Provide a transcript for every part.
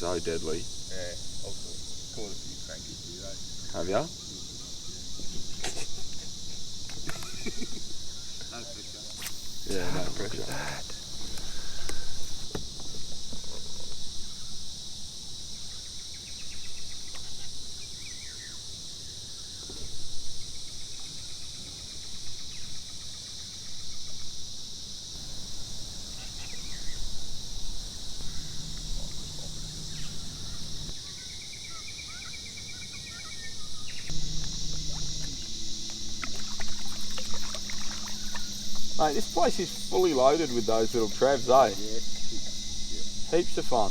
so deadly. Yeah, I've caught a few crankies today. Have ya? No pressure. Yeah, no pressure. Look at that. Mate, this place is fully loaded with those little Trevs, eh? Yeah. Heaps of fun.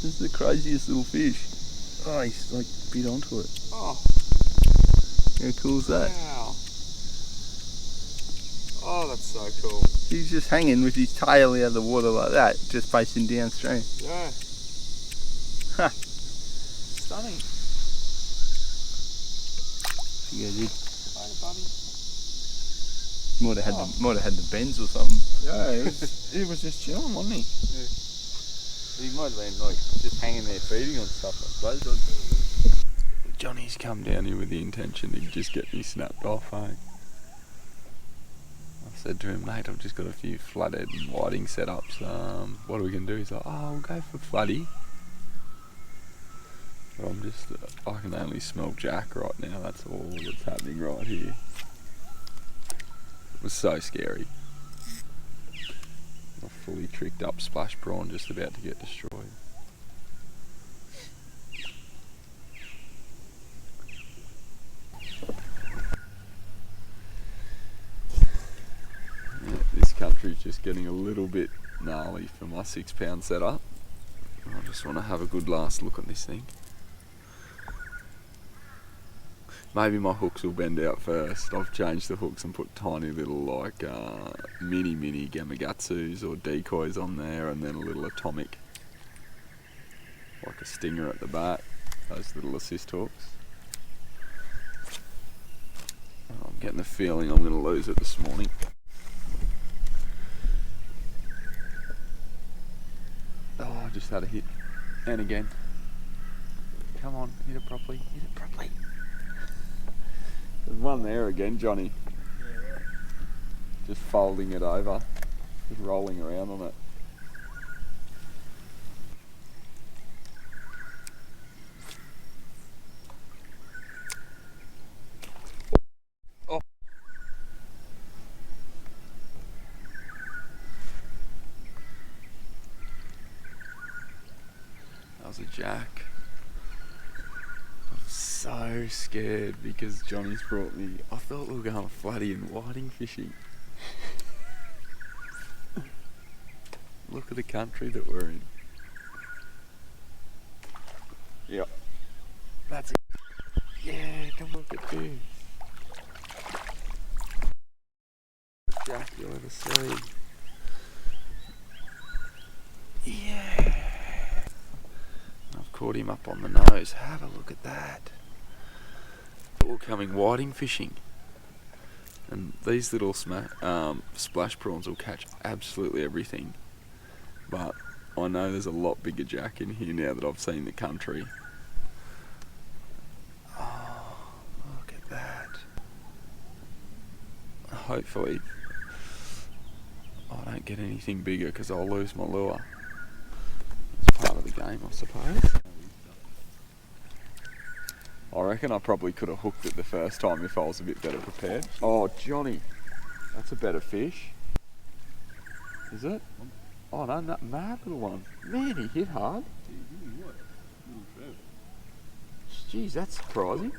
This is the craziest little fish. Oh, he's like bit onto it. Oh. How cool is that? Wow. Oh, that's so cool. He's just hanging with his tail out of the water like that, just facing downstream. Yeah. Ha. Stunning. Yeah, dude. Later, buddy. Might have had the bends or something. Yeah, he was just chilling, wasn't he? Yeah. He might have been like just hanging there feeding on stuff, I suppose. Johnny's come down here with the intention to just get me snapped off, eh? I said to him, mate, I've just got a few floodhead and whiting setups. What are we going to do? He's like, oh, we'll go for floody. But I'm just, I can only smell jack right now. That's all that's happening right here. It was so scary. A fully tricked up splash prawn just about to get destroyed. Yeah, this country's just getting a little bit gnarly for my 6 pound setup. I just want to have a good last look at this thing. Maybe my hooks will bend out first. I've changed the hooks and put tiny little like mini Gamakatsus or decoys on there, and then a little atomic, like a stinger at the back, those little assist hooks. I'm getting the feeling I'm going to lose it this morning. Oh, I just had a hit. And again. Come on, hit it properly, hit it properly. There's one there again, Johnny. Yeah, right. Just folding it over, just rolling around on it. Oh. That was a jack. So scared because Johnny's brought me. I thought we were going floody and whiting fishing. Look at the country that we're in. Yep. That's it. Yeah, come look at this. Jack you'll ever see. Yeah. I've caught him up on the nose. Have a look at that. All coming whiting fishing, and these little splash prawns will catch absolutely everything, but I know there's a lot bigger jack in here now that I've seen the country. Oh, look at that. Hopefully I don't get anything bigger because I'll lose my lure. It's part of the game, I suppose. I reckon I probably could have hooked it the first time if I was a bit better prepared. Oh, Johnny, that's a better fish. Is it? Oh no, that mad little one. Man, he hit hard. Jeez, that's surprising.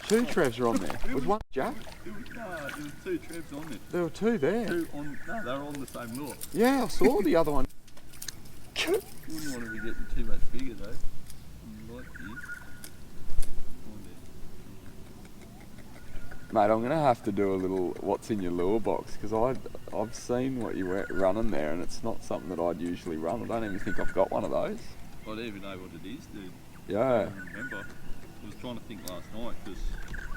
Two Trevs are on there. Was one jack? There was 2 Trevs on it. There were 2 there. No, they were on the same lure. Yeah, I saw the other one. Wouldn't want to be getting too much bigger though. Like this. Mate, I'm going to have to do a little what's in your lure box, because I've seen what you were running there and it's not something that I'd usually run. I don't even think I've got one of those. I don't even know what it is, dude. Yeah. I don't remember. I was trying to think last night because...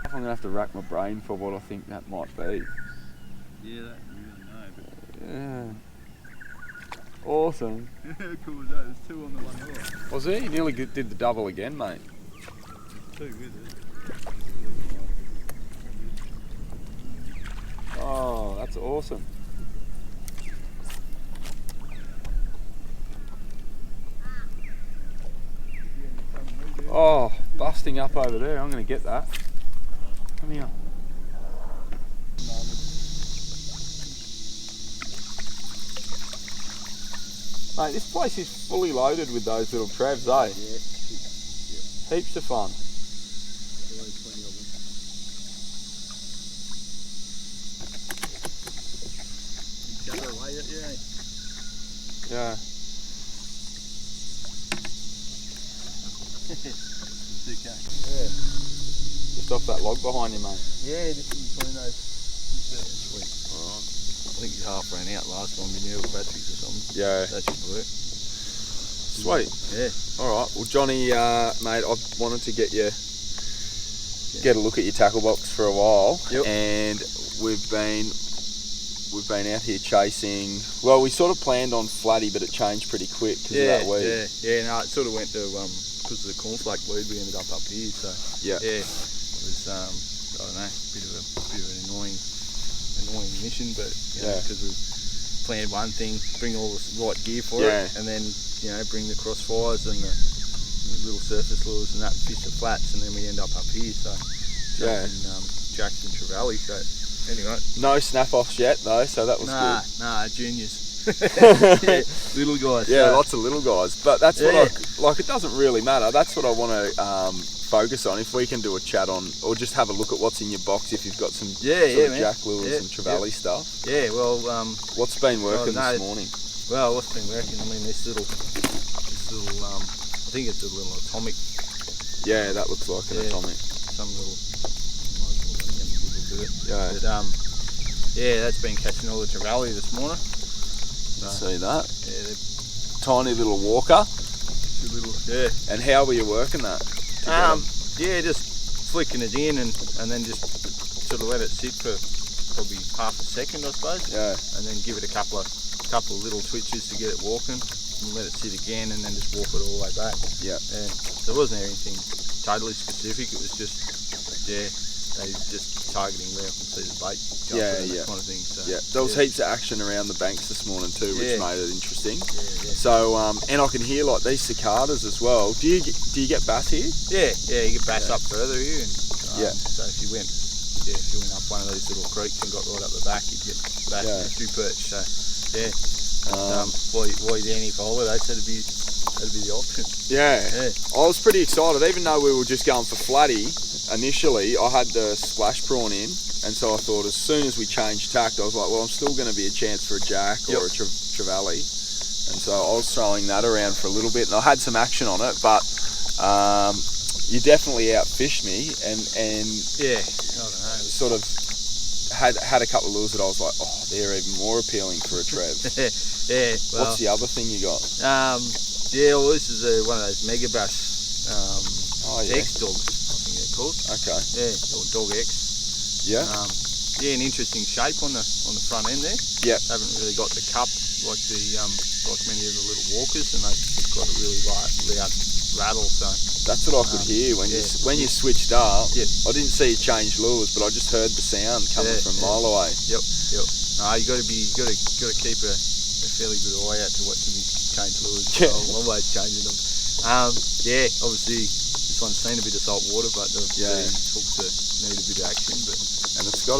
I'm going to have to rack my brain for what I think that might be. Yeah, that you really know. But Yeah. Awesome. How cool was that? There's two on the one line. Was he? He nearly did the double again, mate. Two with it. Oh, that's awesome. Oh, busting up over there. I'm going to get that. Come here. Mate, this place is fully loaded with those little Trevs, eh? Yeah. Heaps of fun. Always plenty of them. Chatter away at you, eh? Yeah. Sick, eh? Yeah. Just off that log behind you, mate. Yeah, just in between those. Sweet. Alright. I think you half ran out last time, didn't you? With batteries or something. Yeah. That should work. Sweet. Yeah. Alright, well Johnny, mate, I've wanted to get a look at your tackle box for a while. Yep. And we've been out here chasing, well, we sort of planned on flatty, but it changed pretty quick because of that weed. Yeah, no, it sort of went to, because of the cornflake weed, we ended up here, so, Yeah. it was, I don't know, a bit of an annoying mission, but, you know, because we planned one thing, bring all the right gear for it, and then, you know, bring the crossfires and the little surface lures and that, fish the flats, and then we end up here, so, Jackson Trevally, so, anyway. No snap-offs yet though, so that was good. Nah, juniors. Little guys. Yeah, lots of little guys, but that's what it doesn't really matter. That's what I want to focus on. If we can do a chat on, or just have a look at what's in your box if you've got some jack lures and trevally stuff. Yeah, well, what's been working this morning? Well, what's been working? I mean, this little, I think it's a little atomic. Yeah, that looks like an atomic. Some little. Yeah. But, that's been catching all the trevally this morning. See that? Yeah, tiny little walker. Yeah. And how were you working that? Just flicking it in and then just sort of let it sit for probably half a second, I suppose. Yeah. And then give it a couple of little twitches to get it walking, and let it sit again, and then just walk it all the way back. Yeah. There wasn't anything totally specific. It was just they just targeting where I can see the bait. That kind of thing. So, there was heaps of action around the banks this morning too, which made it interesting. Yeah. So and I can hear like these cicadas as well. Do you get bass here? Yeah, you get bass up further here, and so if you went up one of these little creeks and got right up the back, you'd get bass and a few perch. So why down here for holidays? That'd be the option. Yeah. I was pretty excited, even though we were just going for flatty. Initially, I had the splash prawn in, and so I thought as soon as we changed tact, I was like, well, I'm still going to be a chance for a jack or a trevally, and so I was throwing that around for a little bit, and I had some action on it, but you definitely outfished me, and I don't know, sort of had a couple of lures that I was like, oh, they're even more appealing for a trev. Well, what's the other thing you got? Well, this is one of those mega bass X dogs, I think they're called. Okay. Yeah, or dog X. Yeah. An interesting shape on the front end there. Yeah. Haven't really got the cup like like many of the little walkers, and they've got a really loud rattle. So that's what I could hear when you switched up. Yep. I didn't see you change lures, but I just heard the sound coming from a mile away. Yep. No, you got to keep a fairly good eye out to watching me change lures. Yeah. I'm always changing them. Obviously this one's seen a bit of salt water, but the hooks need a bit of action. And it's got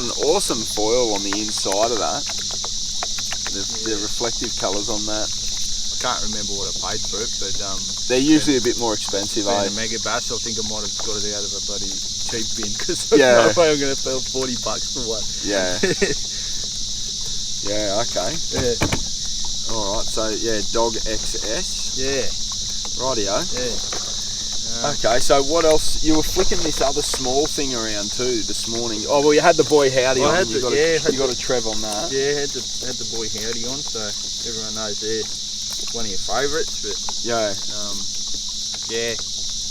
an awesome foil on the inside of that. The reflective colours on that. I can't remember what I paid for it, but they're usually a bit more expensive. A mega bass, I think I might have got it out of a bloody cheap bin, because there's no way I'm going to pay $40 for one. Yeah. Yeah. Okay. Yeah. All right. So Dog XS. Yeah. Rightio. Yeah. Okay, so what else? You were flicking this other small thing around too this morning. Oh well, you had the boy howdy on. You got a Trev on that. Yeah, had the boy howdy on, so everyone knows they're one of your favourites. But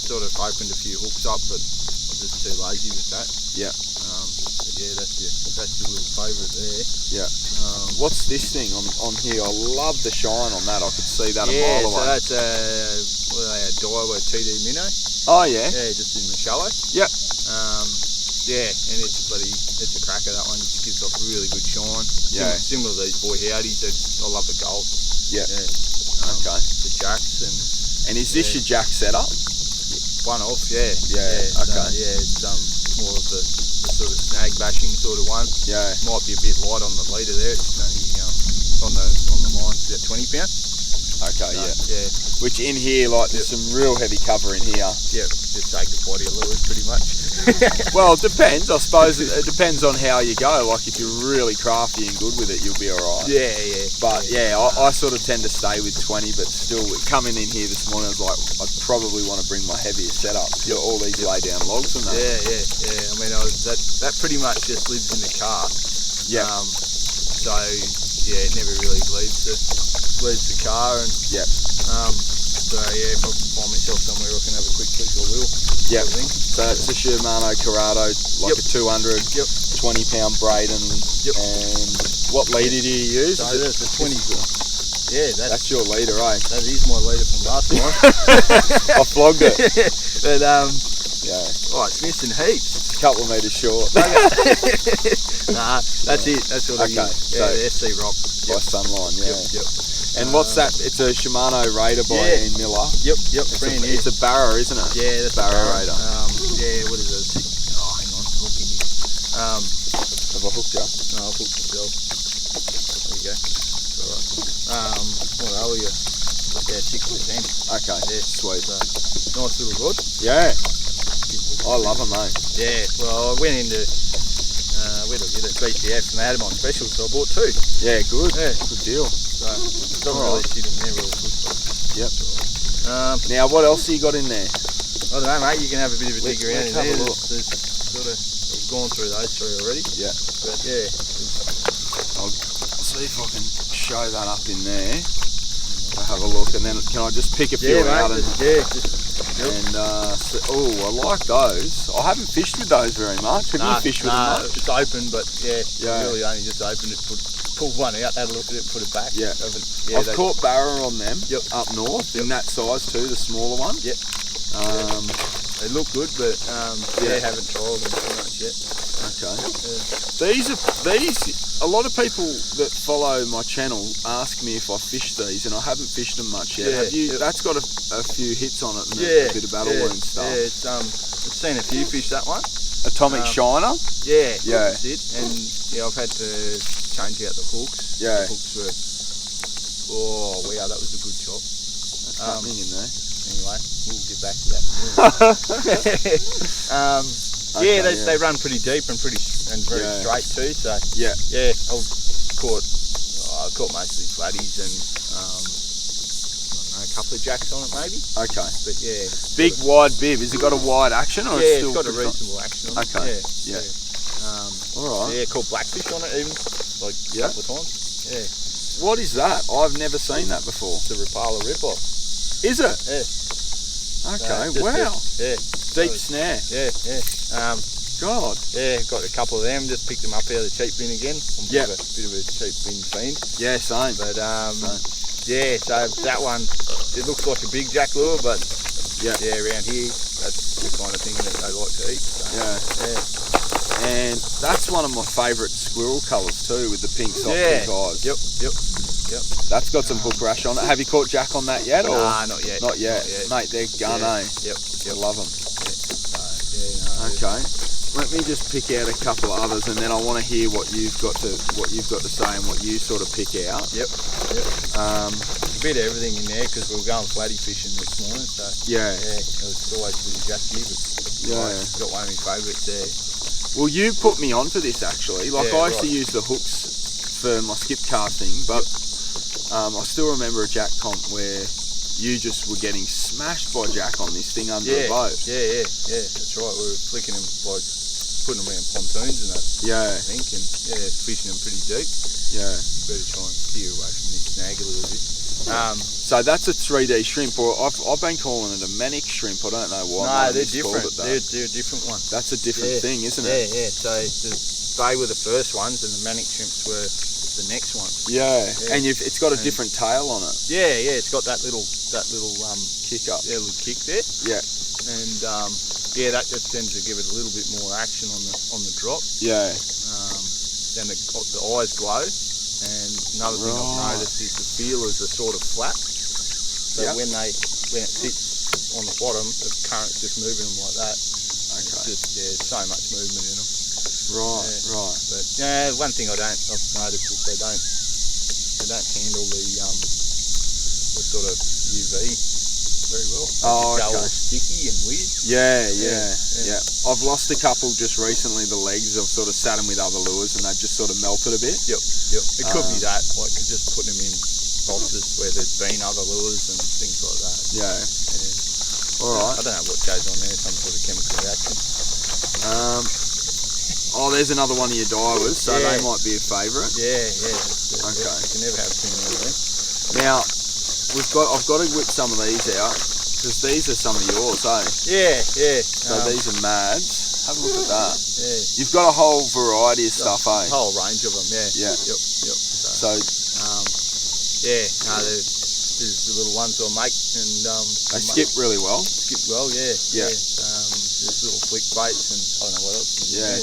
sort of opened a few hooks up, but I just too lazy with that. Yeah. But yeah, that's your little favourite there. Yeah. What's this thing on here? I love the shine on that. I could see that a mile away. Yeah, so that's what are they, a Daiwa TD Minnow. Oh yeah. Yeah, just in the shallow. Yep. Yeah, and it's a cracker. That one just gives off really good shine. Yeah. Similar to these boy howdies. I love the gold. Yeah. Yeah. Okay. The jacks and is this your jack setup? One off, yeah. Yeah. Okay. It's more of the sort of snag bashing sort of one. Yeah. Might be a bit light on the leader there. It's only on the line it's about 20 pound. Okay. Yeah. Which in here, like, there's some real heavy cover in here. Yeah. Just sag the body a little bit, pretty much. Well, it depends. I suppose it depends on how you go. Like, if you're really crafty and good with it, you'll be alright. Yeah. But I sort of tend to stay with 20, but still, coming in here this morning, I was like, I'd probably want to bring my heaviest setup. Got all these lay down logs and that. Yeah. I mean, that pretty much just lives in the car. Yeah. So yeah, it never really leaves the car, and so yeah, if I can find myself somewhere I can have a quick click, I will. Yeah. So it's a Shimano Corrado, like a 200, 20 pound Braden, and what leader do you use? So that's a 20. Yeah, that's your leader, eh? That is my leader from last time. I flogged it. But yeah. Oh, it's missing heaps. It's a couple of metres short. Nah, that's it. That's what I use. Yeah, the SC Rock. By Sunline, yeah. Yep. And what's that? It's a Shimano Raider by Ian Miller. Yep. It's a Barra, isn't it? Yeah, that's Barra a Raider. Yeah, what is it? Oh, hang on, hooking me. Have I hooked you? No, I've hooked myself. There you go. It's alright. What are we? Yeah, 6 to 10. Okay, yeah, sweet. So, nice little rod. Yeah. I love them, mate. Yeah, well, I went into, where did I get it? BCF, and they had them on special, so I bought 2. Yeah, good. Yeah. Good deal. So, it doesn't really sit in there real good. Yep. Now, what else have you got in there? I don't know, mate, you can have a bit of a dig around in there. There's sort of, we've gone through those 3 already. Yeah. But yeah. I'll see if I can show that up in there. I'll have a look, and then can I just pick a few out? And I like those. I haven't fished with those very much. Have you fished with them much? It's open, but really only just opened it, pulled one out, had a look at it, put it back. Yeah. I've caught Barra on them up north in that size too, the smaller one. Yep. They look good, but haven't trialled them too much yet. Okay. These a lot of people that follow my channel ask me if I fish these, and I haven't fished them much yet. Have you? That's got a few hits on it and a bit of battle wound stuff. Yeah, it's I've seen a few fish that one. Atomic Shiner. Yeah. That's it. And I've had to change out the hooks. Yeah. The hooks were. Oh wow, that was a good chop. That's happening in there. Anyway, we'll get back to that. They run pretty deep and very straight too. So I caught mostly flatties and a couple of jacks on it maybe. Okay. But yeah. Big wide bib. Has it got a wide action or it's got a reasonable action on it. Okay. Yeah. All right. Yeah, caught blackfish on it even a couple of times. Yeah. What is that? I've never seen that before. It's a Rapala rip-off. Is it? Yeah. Okay. Wow. Deep snare. Yeah. God. Yeah, got a couple of them. Just picked them up out of the cheap bin again. I'm a bit of a cheap bin fiend. Yeah, same. But so that one, it looks like a big jack lure, but around here, that's the kind of thing that they like to eat. So, And that's one of my favourite squirrel colours too, with the pink soft pink eyes. Yep. That's got some hook rash on it. Have you caught jack on that yet? Or? Nah, not yet. Not yet. Mate, they're gun, eh? Yep. I love them. Yeah. Okay. Let me just pick out a couple of others, and then I want to hear what you've got to say and what you sort of pick out. Yep. A bit of everything in there because we were going flatty fishing this morning, so it's always pretty jacky, but I've got one of my favourites there. Well, you put me onto this actually. I used to use the hooks for my skip casting, but I still remember a jack comp where you just were getting smashed by jack on this thing under a boat. Yeah, that's right. We were flicking them, putting them around pontoons and that. I think, and fishing them pretty deep. Yeah. Better try and steer away from this snag a little bit. So that's a 3D shrimp, or I've been calling it a manic shrimp. I don't know why. No, they're different. They're a different one. That's a different thing, isn't it? Yeah. So they were the first ones, and the manic shrimps were the next ones. Yeah. And it's got a different tail on it. Yeah. It's got that little Kick up. little kick there. Yeah. And that just tends to give it a little bit more action on the drop. Yeah. Then the eyes glow. And another thing I've noticed is the feelers are sort of flat. So when it sits on the bottom, the current's just moving them like that. Okay. It's just so much movement in them. Right. But one thing I've noticed is they don't handle the sort of UV very well. They just go all sticky and weird. Yeah. I've lost a couple just recently. The legs, I've sort of sat them with other lures and they've just sort of melted a bit. Yep. It could be that, like just putting them in boxes where there's been other lures and things like that. Yeah. All right. I don't know what goes on there, some sort of chemical reaction. There's another one of your divers, so they might be a favourite. Yeah. Okay. You can never have too many of them. Now, I've got to whip some of these out because these are some of yours, eh? Yeah. So these are Madz. Have a look at that. Yeah. You've got a whole variety of stuff, eh? A whole range of them. Yeah. Yep. So there's the little ones I make, and they skip really well. Skip well, yeah. There's little flick baits, and I don't know what else.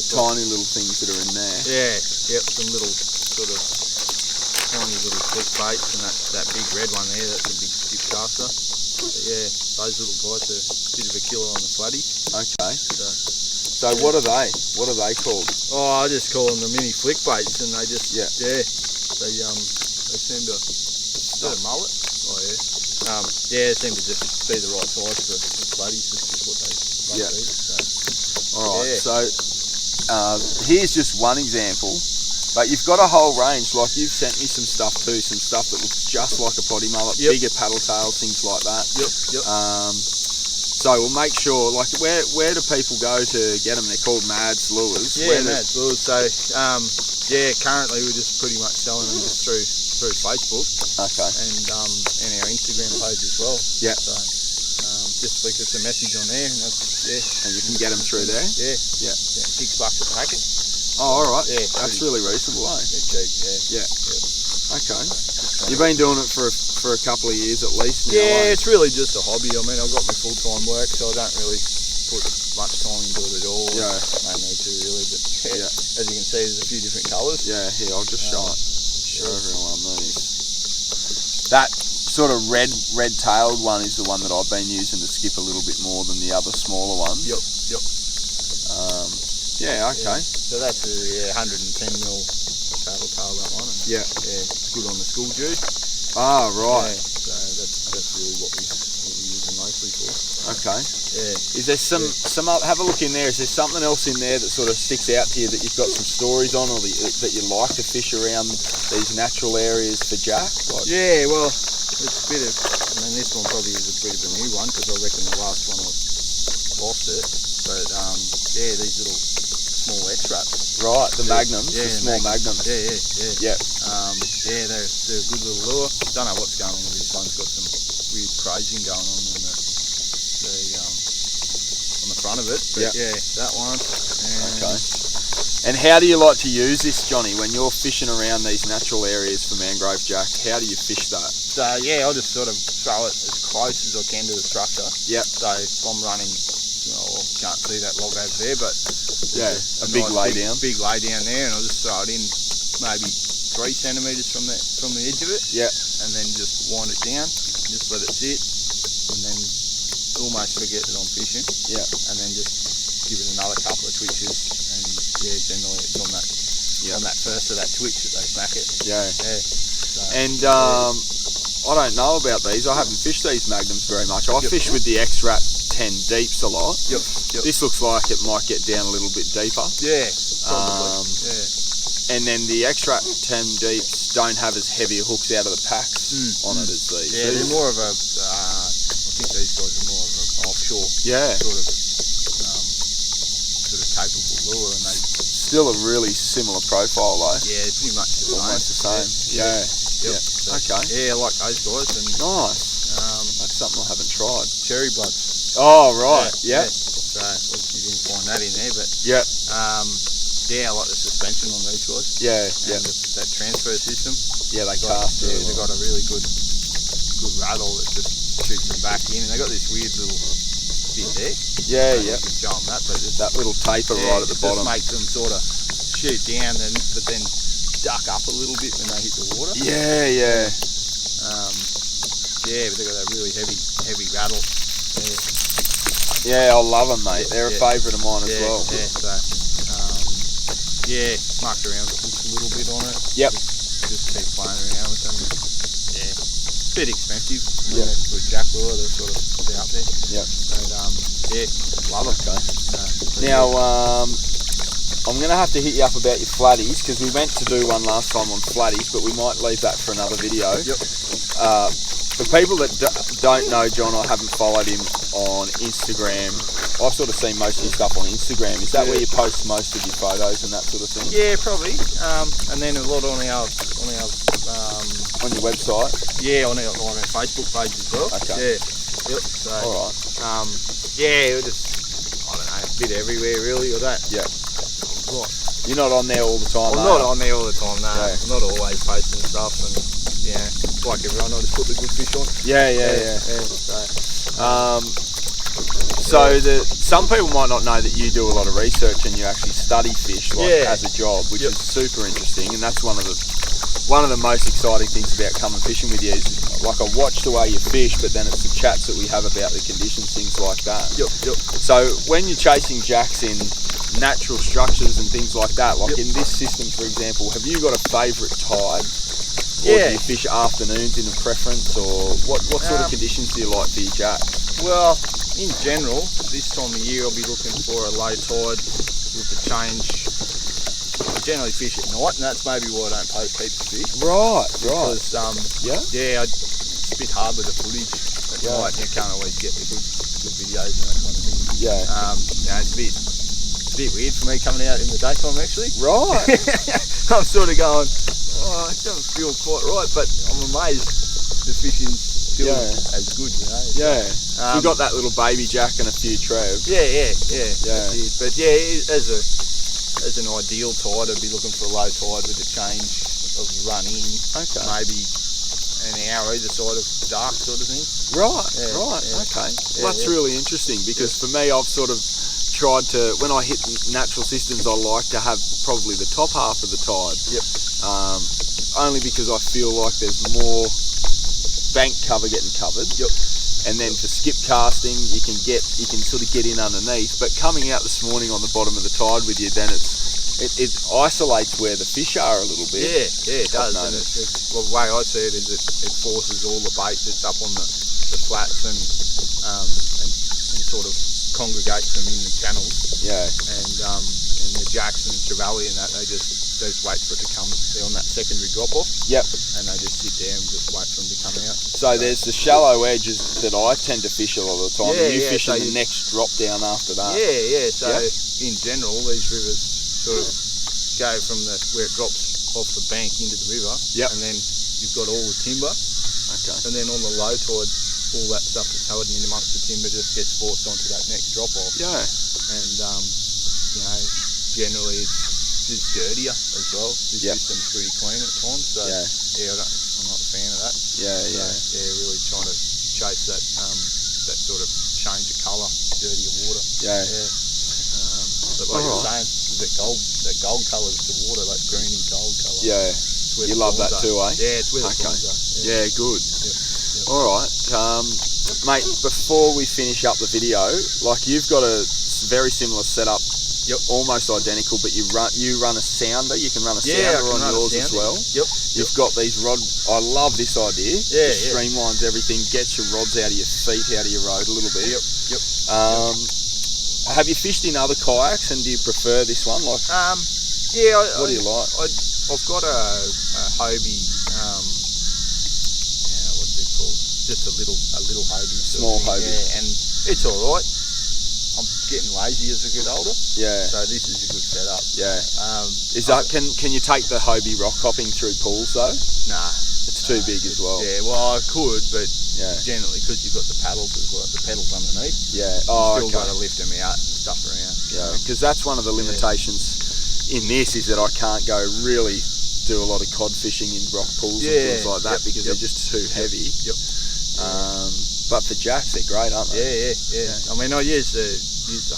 Tiny little things that are in there. Some little sort of tiny little flick baits, and that big red one there, that's a big dip caster. But those little guys are a bit of a killer on the flatties. Okay. So what are they? What are they called? Oh, I just call them the mini flick baits, and they just they seem to. Is that a mullet? Oh yeah. It seemed to just be the right size for flatties. This is what they like to eat. So. Alright, so here's just one example, but you've got a whole range. Like you've sent me some stuff too, some stuff that looks just like a potty mullet, bigger paddle tails, things like that. Yep. So we'll make sure, like where do people go to get them? They're called Madz lures. Madz lures. So currently we're just pretty much selling them just through Facebook. Okay. And our Instagram page as well. Yeah. So just flick us a message on there, and and you can get them through there. Yeah. $6 a packet. Oh, all right. Yeah. That's really reasonable, eh? Cheap. Yeah. Okay. You've been doing it for a couple of years at least now. Yeah, it's really just a hobby. I mean, I've got my full-time work, so I don't really put much time into it at all. Yeah. No need to really, but as you can see, there's a few different colours. Yeah, here, I'll just show everyone these. That sort of red-tailed one is the one that I've been using to skip a little bit more than the other smaller ones. Yep. Okay. So that's a 110mm paddle tail, that one. And it's good on the school juice. Ah, right. Yeah, so that's really what we use them mostly for. Okay. Yeah. Is there some have a look in there, is there something else in there that sort of sticks out to you that you've got some stories on, or that you like to fish around these natural areas for jack? Yeah, well, it's a bit of, this one probably is a bit of a new one, because I reckon the last one I lost it, but these little small X-Raps. Right, the magnums, the small magnums. Yeah. They're a good little lure. Don't know what's going on with this one. It's got some weird crazing going on on the front of it. But that one. Okay. And how do you like to use this, Johnny, when you're fishing around these natural areas for mangrove jack? How do you fish that? So I'll just sort of throw it as close as I can to the structure. Yep. So if I'm running, I can't see that log over there, but a big lay down. Big lay down there, and I'll just throw it in maybe 3 centimetres from the edge of it. Yeah. And then just wind it down, just let it sit, and then almost forget that I'm fishing. Yeah. And then just give it another couple of twitches, and generally it's on that first of that twitch that they smack it. Yeah. So, and I don't know about these. I haven't fished these magnums very much. I fish with the X-Rap 10 deeps a lot. Yep. This looks like it might get down a little bit deeper. Yeah, probably. And then the X-Rap 10 deeps don't have as heavy hooks out of the packs on it as these. Yeah, they're more of a, I think these guys are more of an offshore sort of capable lure, and they still a really similar profile though. yeah, pretty much the same. Almost the same. Yeah. Yep. Yeah. So, Okay. Yeah, I like those guys. And Nice. That's something I haven't tried. cherry bloods. Oh right. Yeah. So obviously you didn't find that in there, but Yeah. yeah, I like the suspension on these guys. Yeah. And Yeah. that transfer system. Yeah. They Like, cast. yeah, they've got a really good rattle that just shoots them back in, and they got this weird little bit there. Yeah. You Yeah. can show them that, but it's, That little taper right at the it bottom. just makes them sort of shoot down, but then duck up a little bit when they hit the water. Yeah. Yeah. Yeah, but they got that really heavy rattle. Yeah. I love them, mate. They're a favourite of mine as well. Yeah, so yeah, mucked around with the hooks a little bit on it. Yep. Just keep playing around with them. Yeah, a bit expensive. Yeah. For a jack lure, they're sort of out there. Yep. But yeah, love it. Okay. Now, I'm going to have to hit you up about your flatties, because we meant to do one last time on flatties, but we might leave that for another video. Yep. For people that don't know John, I haven't followed him on Instagram. I've sort of seen most of your stuff on Instagram. Is that where you post most of your photos and that sort of thing? Yeah, probably. And then a lot on our On your website? yeah, on our Facebook page as well. Okay. Yeah. Yep. So All right. yeah, we're just I don't know, a bit everywhere really, or that. Yeah. Right. You're not on there all the time, I'm though? not on there all the time, no. Yeah. I'm not always posting stuff, and yeah, like everyone, I just put the good fish on. Yeah. So Some people might not know that you do a lot of research and you actually study fish as a job, which is super interesting, and that's one of the most exciting things about coming fishing with you is like I watch the way you fish, but then it's the chats that we have about the conditions, things like that. Yep. So when you're chasing jacks in natural structures and things like that, like in this system, for example, have you got a favourite tide? Or do you fish afternoons in a preference, or what sort of conditions do you like for your jacks? Well, in general, this time of year I'll be looking for a low tide with the change. I generally fish at night, and that's maybe why I don't post heaps of fish. Right. Because it's a bit hard with the footage at night. You can't always get the good videos and that kind of thing. Yeah. It's a bit weird for me coming out in the daytime actually. Right. I'm sort of going, it doesn't feel quite right, but I'm amazed the fishing's still as good, you know. Yeah. So you've got that little baby jack and a few trevs. Yeah. That's it. But yeah, as an ideal tide, I'd be looking for a low tide with a change of run in. Okay. Maybe an hour either side of dark sort of thing. Right. Okay. Well, that's really interesting, because for me, I've sort of tried to, when I hit natural systems, I like to have probably the top half of the tide. Yep. Only because I feel like there's more bank cover getting covered. Yep. And then for skip casting, you can sort of get in underneath. But coming out this morning on the bottom of the tide with you, then it isolates where the fish are a little bit. Yeah, it does. And well, the way I see it is it forces all the bait that's up on the flats and sort of congregates them in the channels. Yeah. And the jacks and the Trevally and that, they just wait for it to come. They're on that secondary drop off. Yep. And they just sit there and just wait for them to come out. So there's the shallow edges that I tend to fish a lot of the time. Yeah, you fish in the next drop down after that. Yeah. So in general, these rivers sort of go from where it drops off the bank into the river. Yep. And then you've got all the timber. Okay. And then on the low tide, all that stuff that's held in amongst the timber just gets forced onto that next drop off. Yeah. And generally it's dirtier as well. This system's pretty clean at times. So I'm not a fan of that. Really trying to chase that sort of change of colour, dirtier water. But like you're saying, that gold colour to water, like green and gold colour. Yeah. You love that too, eh? Yeah, it's where the prawns are. Yeah, good. All right, mate. Before we finish up the video, like you've got a very similar setup, almost identical, but you run a sounder. You can run a sounder on yours as well. You've got these rods. I love this idea. It streamlines everything, gets your rods out of your feet, out of your road a little bit. Have you fished in other kayaks, and do you prefer this one? Like, what do you like? I've got a Hobie. What's it called? Just a little Hobie. Small Hobie. Yeah, and it's all right. I'm getting lazy as I get older. Yeah. So this is a good setup. Yeah. Is that can you take the Hobie rock hopping through pools though? Nah. It's too big as well. Yeah, well I could, but Yeah. generally because you've got the paddles as well, the pedals underneath. Yeah. You still got to lift them out and stuff around. Yeah. Because that's one of the limitations in this is that I can't go really do a lot of cod fishing in rock pools and things like that because they're just too heavy. Yep. But for jacks, they're great, aren't they? Yeah. I mean, I use the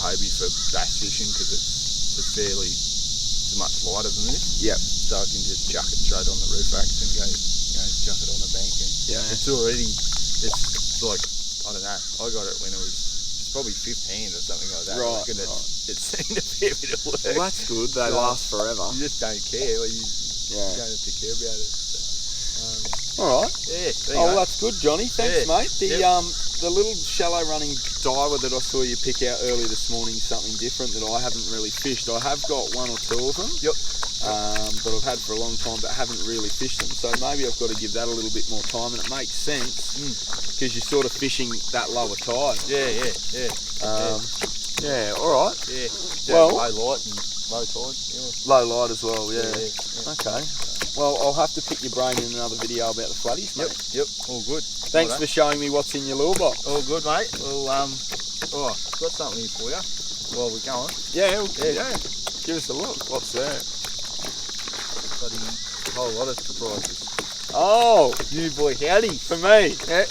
Hobie for bass fishing because it's much lighter than this. Yep. So I can just chuck it straight on the roof racks and go, chuck it on the bank, and it's like, I don't know. I got it when it's probably 15 or something like that. Right. It's seen a fair bit of work. Well, that's good. They last forever. You just don't care. You don't have to care about it. So, all right. Yeah. Well, that's good, Johnny. Thanks, mate. The The little shallow running diver that I saw you pick out earlier this morning is something different that I haven't really fished. I have got one or two of them. Yep. That I've had for a long time but haven't really fished them. So maybe I've got to give that a little bit more time, and it makes sense because you're sort of fishing that lower tide. Yeah. Yeah, all right. Yeah. Well, low light and low tide. Yeah. Low light as well, yeah. Yeah. Okay. Well, I'll have to pick your brain in another video about the flatties, mate. Yep. All good. Thanks for showing me what's in your lure box. All good, mate. Well, got something here for you while we're going. Yeah. Give us a look. What's there? Bloody whole lot of surprises. Oh, New boy howdy. for me. Yeah.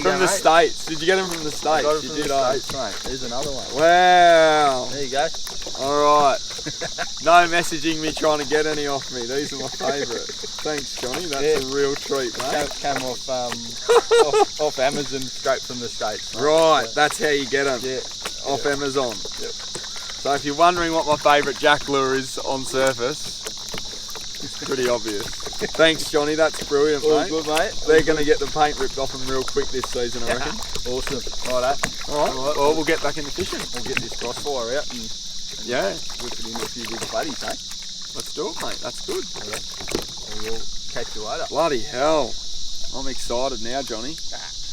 From the States. Did you get them from the States? Got it You from did, the States, mate. There's another one. Wow. There you go. All right. No messaging me trying to get any off me. These are my favourite. Thanks, Johnny. That's a real treat, mate. Came off off Amazon straight from the States. Mate. Right, that's how you get them. Yeah. Off Amazon. Yep. So if you're wondering what my favourite jack lure is on surface, it's pretty obvious. Thanks, Johnny. That's brilliant, All mate. good, mate. They're going to get the paint ripped off them real quick this season, I reckon. Awesome. Righto. All right. Well, we'll get back into fishing. We'll get this crossfire out and whip it into a few big flatties, mate. Let's do it, mate. That's good. We'll catch you later. Bloody hell. I'm excited now, Johnny.